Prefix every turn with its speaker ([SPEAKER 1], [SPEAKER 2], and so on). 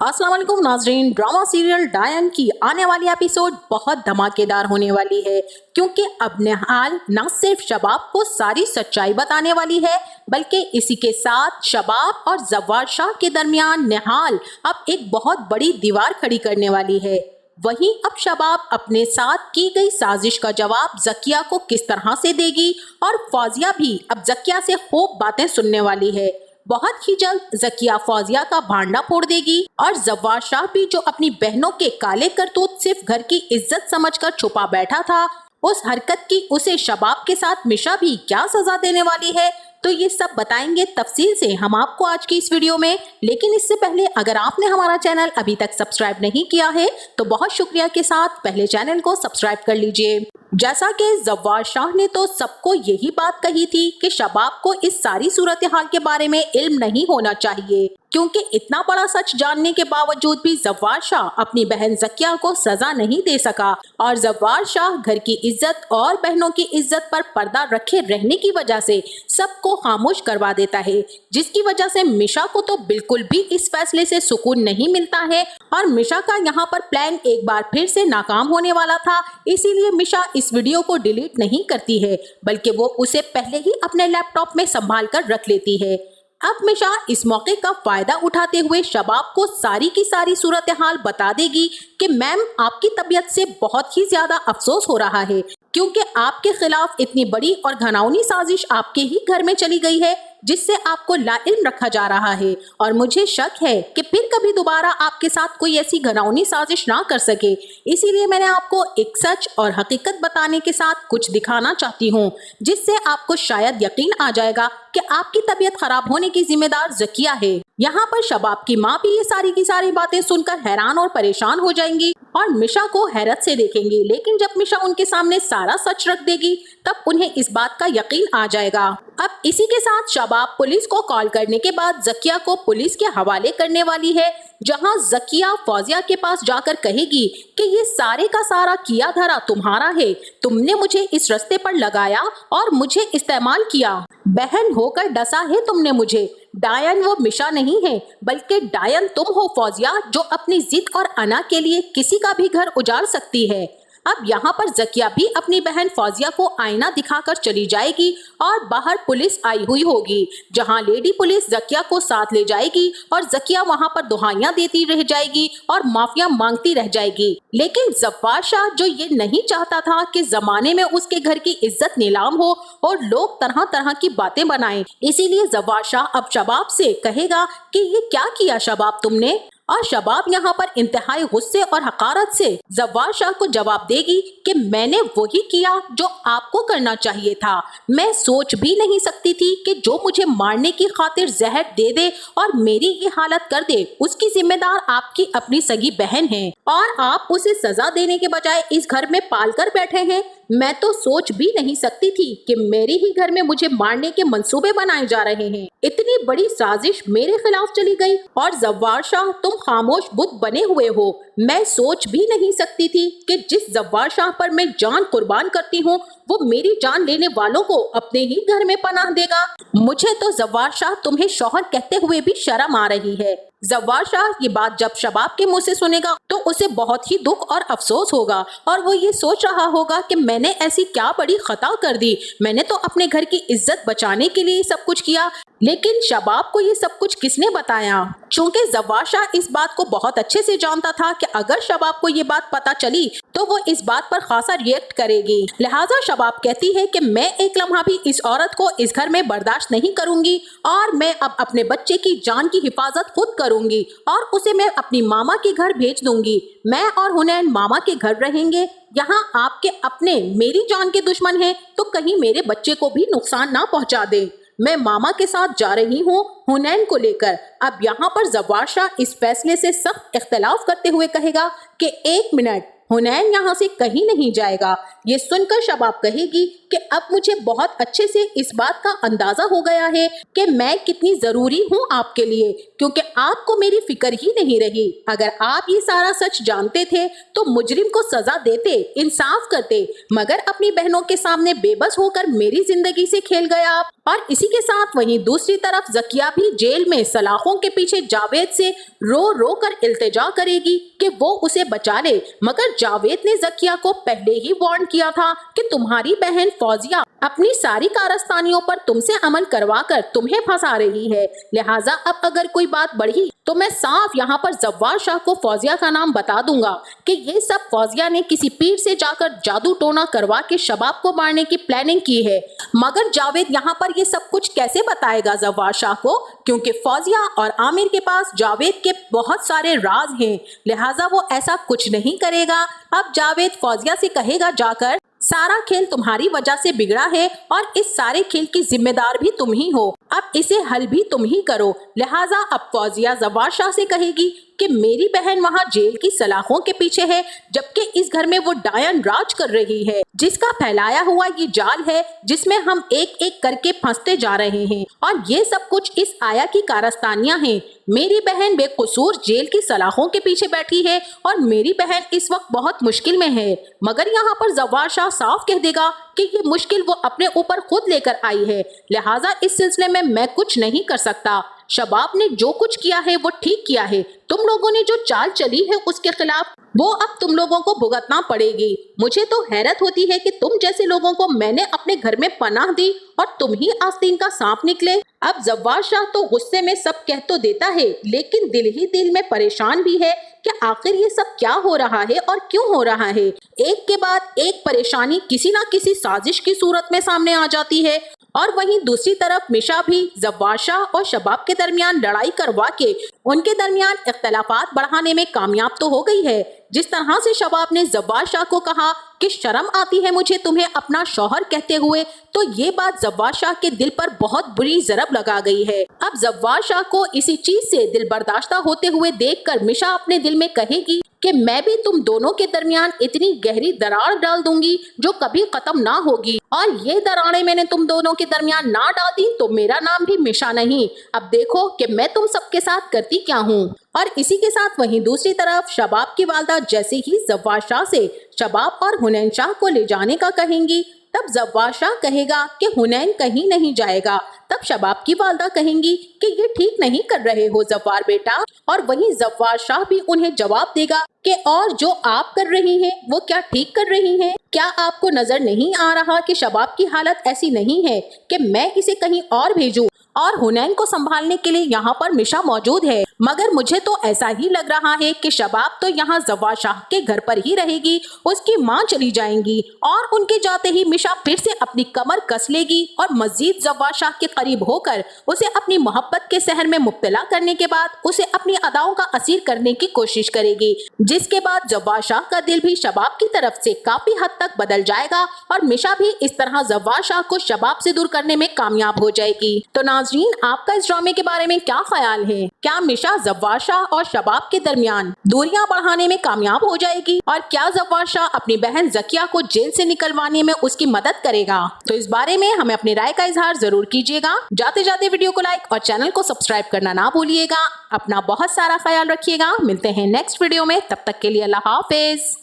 [SPEAKER 1] अस्सलाम वालेकुम नाज़रीन। ड्रामा सीरियल डायन की आने वाली एपिसोड बहुत धमाकेदार होने वाली है, क्योंकि अब निहाल न सिर्फ शबाब को सारी सच्चाई बताने वाली है, बल्कि इसी के साथ शबाब और जव्वार शाह के दरमियान निहाल अब एक बहुत बड़ी दीवार खड़ी करने वाली है। वहीं अब शबाब अपने साथ की गई साजिश का जवाब ज़किया को किस तरह से देगी, और फौजिया भी अब ज़किया से खूब बातें सुनने वाली है। बहुत ही जल्द ज़किया फौजिया का भांडा फोड़ देगी, और जव्वार शाह भी जो अपनी बहनों के काले करतूत सिर्फ घर की इज्जत समझकर छुपा बैठा था, उस हरकत की उसे शबाब के साथ मिशा भी क्या सजा देने वाली है, तो ये सब बताएंगे तफसील से हम आपको आज की इस वीडियो में। लेकिन इससे पहले अगर आपने हमारा चैनल अभी तक सब्सक्राइब नहीं किया है तो बहुत शुक्रिया के साथ पहले चैनल को सब्सक्राइब कर लीजिए। जैसा कि जव्वार शाह ने तो सबको यही बात कही थी कि शबाब को इस सारी सूरत हाल के बारे में इल्म नहीं होना चाहिए, क्योंकि इतना बड़ा सच जानने के बावजूद भी जव्वार शाह अपनी बहन ज़किया को सजा नहीं दे सका, और जव्वार शाह घर की इज्जत और बहनों की इज्जत पर पर्दा रखे रहने की वजह से सबको खामोश करवा देता है, जिसकी वजह से मिशा को तो बिल्कुल भी इस फैसले से सुकून नहीं मिलता है। और मिशा का यहाँ पर प्लान एक बार फिर से नाकाम होने वाला था, इसीलिए मिशा इस वीडियो को डिलीट नहीं करती है, बल्कि वो उसे पहले ही अपने लैपटॉप में संभाल कर रख लेती है। अब मिशा इस मौके का फायदा उठाते हुए शबाब को सारी की सारी सूरत हाल बता देगी कि मैम, आपकी तबीयत से बहुत ही ज्यादा अफसोस हो रहा है, क्योंकि आपके खिलाफ इतनी बड़ी और घिनौनी साजिश आपके ही घर में चली गई है, जिससे आपको लाइल्म रखा जा रहा है, और मुझे शक है कि फिर कभी दोबारा आपके साथ कोई ऐसी घिनौनी साजिश ना कर सके। इसीलिए मैंने आपको एक सच और हकीकत बताने के साथ कुछ दिखाना चाहती हूँ, जिससे आपको शायद यकीन आ जाएगा कि आपकी तबीयत खराब होने की जिम्मेदार ज़किया है। यहाँ पर शबाब की माँ भी ये सारी की सारी बातें सुनकर हैरान और परेशान हो जाएंगी और मिशा को हैरत से देखेंगी, लेकिन जब मिशा उनके सामने सारा सच रख देगी तब उन्हें इस बात का यकीन आ जाएगा। अब इसी के साथ शबाब पुलिस को कॉल करने के बाद ज़किया को पुलिस के हवाले करने वाली है, जहां ज़किया फौजिया के पास जाकर कहेगी कि ये सारे का सारा किया धरा तुम्हारा है, तुमने मुझे इस रास्ते पर लगाया और मुझे इस्तेमाल किया, बहन होकर डसा है तुमने मुझे। डायन वो मिशा नहीं है, बल्कि डायन तुम हो फौजिया, जो अपनी जिद और अना के लिए किसी का भी घर उजाड़ सकती है। अब यहाँ पर ज़किया भी अपनी बहन फौजिया को आईना दिखाकर चली जाएगी, और बाहर पुलिस आई हुई होगी, जहाँ लेडी पुलिस ज़किया को साथ ले जाएगी, और ज़किया वहाँ पर दुहाइयाँ देती रह जाएगी और माफिया मांगती रह जाएगी। लेकिन जव्वार शाह, जो ये नहीं चाहता था कि जमाने में उसके घर की इज्जत नीलाम हो और लोग तरह तरह की बातें बनाएं, इसीलिए जव्वार शाह अब शबाब से कहेगा कि ये क्या किया शबाब तुमने, और शबाब यहाँ पर इंतहाई गुस्से और हकारत से जव्वार शाह को जवाब देगी कि मैंने वही किया जो आपको करना चाहिए था। मैं सोच भी नहीं सकती थी कि जो मुझे मारने की खातिर जहर दे दे और मेरी ये हालत कर दे, उसकी जिम्मेदार आपकी अपनी सगी बहन है, और आप उसे सजा देने के बजाय इस घर में पाल कर बैठे हैं। मैं तो सोच भी नहीं सकती थी कि मेरे ही घर में मुझे मारने के मंसूबे बनाए जा रहे हैं। इतनी बड़ी साजिश मेरे खिलाफ चली गई, और जव्वार शाह तुम खामोश बुत बने हुए हो। मैं सोच भी नहीं सकती थी कि जिस जव्वार शाह पर मैं जान कुर्बान करती हूँ, वो मेरी जान लेने वालों को अपने ही घर में पनाह देगा। मुझे तो जव्वार शाह तुम्हें शौहर कहते हुए भी शर्म आ रही है। जव्वार शाह ये बात जब शबाब के मुंह से सुनेगा तो उसे बहुत ही दुख और अफसोस होगा, और वो ये सोच रहा होगा कि मैंने ऐसी क्या बड़ी खता कर दी। मैंने तो अपने घर की इज्जत बचाने के लिए सब कुछ किया, लेकिन शबाब को ये सब कुछ किसने बताया? चूंकि जव्वार शाह इस बात को बहुत अच्छे से जानता था कि अगर शबाब को ये बात पता चली तो वो इस बात पर खासा रिएक्ट करेगी। लिहाजा शबाब कहती है कि मैं एक लम्हा भी इस औरत को इस घर में बर्दाश्त नहीं करूंगी, और मैं अब अपने बच्चे की जान की हिफाजत खुद करूंगी, और उसे मैं अपनी मामा के घर भेज दूंगी। मैं और हुनैन मामा के घर रहेंगे। यहाँ आपके अपने मेरी जान के दुश्मन हैं, तो कहीं मेरे बच्चे को भी नुकसान ना पहुँचा दे। मैं मामा के साथ जा रही हूँ हुनैन को लेकर। अब यहाँ पर जव्वार शाह इस फैसले से सख्त इख्तलाफ करते हुए कहेगा कि एक मिनट, हुनैन यहाँ से कहीं नहीं जाएगा। ये सुनकर शबाब कहेगी कि अब मुझे बहुत अच्छे से इस बात का अंदाजा हो गया है कि मैं कितनी जरूरी हूँ आपके लिए, क्योंकि आपको मेरी फिक्र ही नहीं रही। अगर आप ये सारा सच जानते थे तो मुजरिम को सजा देते, इंसाफ करते, मगर अपनी बहनों के सामने बेबस होकर मेरी जिंदगी से खेल गया आप। और इसी के साथ वहीं दूसरी तरफ ज़किया भी जेल में सलाखों के पीछे जावेद से रो रो कर इल्तिजा करेगी कि वो उसे बचा ले, मगर जावेद ने ज़किया को पहले ही वार्न किया था कि तुम्हारी बहन फौजिया अपनी सारी कारस्तानियों पर तुमसे अमल करवा कर तुम्हें फंसा रही है, लिहाजा अब अगर कोई बात बढ़ी तो मैं साफ यहाँ पर जव्वार शाह को फौजिया का नाम बता दूंगा कि ये सब फौजिया ने किसी पीर से जाकर जादू टोना करवा के शबाब को मारने की प्लानिंग की है। मगर जावेद यहाँ पर ये सब कुछ कैसे बताएगा जव्वार शाह को, क्योंकि फौजिया और आमिर के पास जावेद के बहुत सारे राज हैं, लिहाजा वो ऐसा कुछ नहीं करेगा। अब जावेद फौजिया से कहेगा जाकर सारा खेल तुम्हारी वजह से बिगड़ा है और इस सारे खेल की जिम्मेदार भी तुम ही हो, अब इसे हल भी तुम ही करो। लिहाजा अब फौजिया जव्वार शाह से कहेगी कि मेरी बहन वहाँ जेल की सलाखों के पीछे है, जबकि इस घर में वो डायन राज कर रही है, जिसका फैलाया हुआ ये जाल है जिसमें हम एक एक करके फंसते जा रहे हैं, और ये सब कुछ इस आया की कारस्तानियां हैं। मेरी बहन बेकसूर जेल की सलाखों के पीछे बैठी है और मेरी बहन इस वक्त बहुत मुश्किल में है, मगर यहाँ पर जव्वार शाह साफ कह देगा कि ये मुश्किल वो अपने ऊपर खुद लेकर आई है, लिहाजा इस सिलसिले में मैं कुछ नहीं कर सकता। शबाब ने जो कुछ किया है वो ठीक किया है, तुम लोगों ने जो चाल चली है उसके खिलाफ वो अब तुम लोगों को भुगतना पड़ेगी। मुझे तो हैरत होती है कि तुम जैसे लोगों को मैंने अपने घर में पनाह दी और तुम ही आस्तीन का सांप निकले। अब जव्वार शाह तो गुस्से में सब कह तो देता है, लेकिन दिल ही दिल में परेशान भी है कि आखिर ये सब क्या हो रहा है और क्यों हो रहा है। एक के बाद एक परेशानी किसी न किसी साजिश की सूरत में सामने आ जाती है, और वहीं दूसरी तरफ मिशा भी जव्वार शाह और शबाब के दरमियान लड़ाई करवा के उनके दरमियान इख्तलाफात बढ़ाने में कामयाब तो हो गई है। जिस तरह से शबाब ने जव्वार शाह को कहा कि शर्म आती है मुझे तुम्हें अपना शौहर कहते हुए, तो ये बात जव्वार शाह के दिल पर बहुत बुरी ज़रब लगा गई है। अब जव्वार शाह को इसी चीज से दिल बर्दाश्ता होते हुए देखकर मिशा अपने दिल में कहेगी कि मैं भी तुम दोनों के दरमियान इतनी गहरी दरार डाल दूंगी जो कभी खत्म ना होगी, और ये दरारें मैंने तुम दोनों के दरमियान ना डाल दी तो मेरा नाम भी मिशा नहीं। अब देखो कि मैं तुम सबके साथ करती क्या हूँ। और इसी के साथ वहीं दूसरी तरफ शबाब की वालदा जैसे ही जव्वार शाह से शबाब और हुनैन शाह को ले जाने का कहेंगी, तब जव्वार शाह कहेगा कि हुनैन कहीं नहीं जाएगा। तब शबाब की वालदा कहेंगी कि ये ठीक नहीं कर रहे हो जव्वार बेटा, और वहीं जव्वार शाह भी उन्हें जवाब देगा कि और जो आप कर रही हैं वो क्या ठीक कर रही हैं? क्या आपको नजर नहीं आ रहा कि शबाब की हालत ऐसी नहीं है कि मैं इसे कहीं और भेजूं, और हुनैन को संभालने के लिए यहाँ पर मिशा मौजूद है, मगर मुझे तो ऐसा ही लग रहा है कि शबाब तो यहाँ जव्वार शाह के घर पर ही रहेगी, उसकी माँ चली जाएंगी और उनके जाते ही मिशा फिर से अपनी कमर कस लेगी और मजीद जव्वार शाह के करीब होकर उसे अपनी मोहब्बत के सहर में मुब्तला करने के बाद उसे अपनी अदाओं का असीर करने की कोशिश करेगी, जिसके बाद जव्वार शाह का दिल भी शबाब की तरफ से काफी हद तक बदल जाएगा और मिशा भी इस तरह जव्वार शाह को शबाब से दूर करने में कामयाब हो जाएगी। तो नाज़रीन, आपका इस ड्रामे के बारे में क्या ख्याल है? क्या मिशा जव्वार शाह और शबाब के दरमियान दूरियां बढ़ाने में कामयाब हो जाएगी, और क्या जव्वार शाह अपनी बहन ज़किया को जेल से निकलवाने में उसकी मदद करेगा? तो इस बारे में हमें अपनी राय का इजहार जरूर कीजिएगा। जाते जाते वीडियो को लाइक और चैनल को सब्सक्राइब करना ना भूलिएगा। अपना बहुत सारा ख्याल रखिएगा। मिलते हैं नेक्स्ट वीडियो में, तब तक के लिए अल्लाह हाफिज।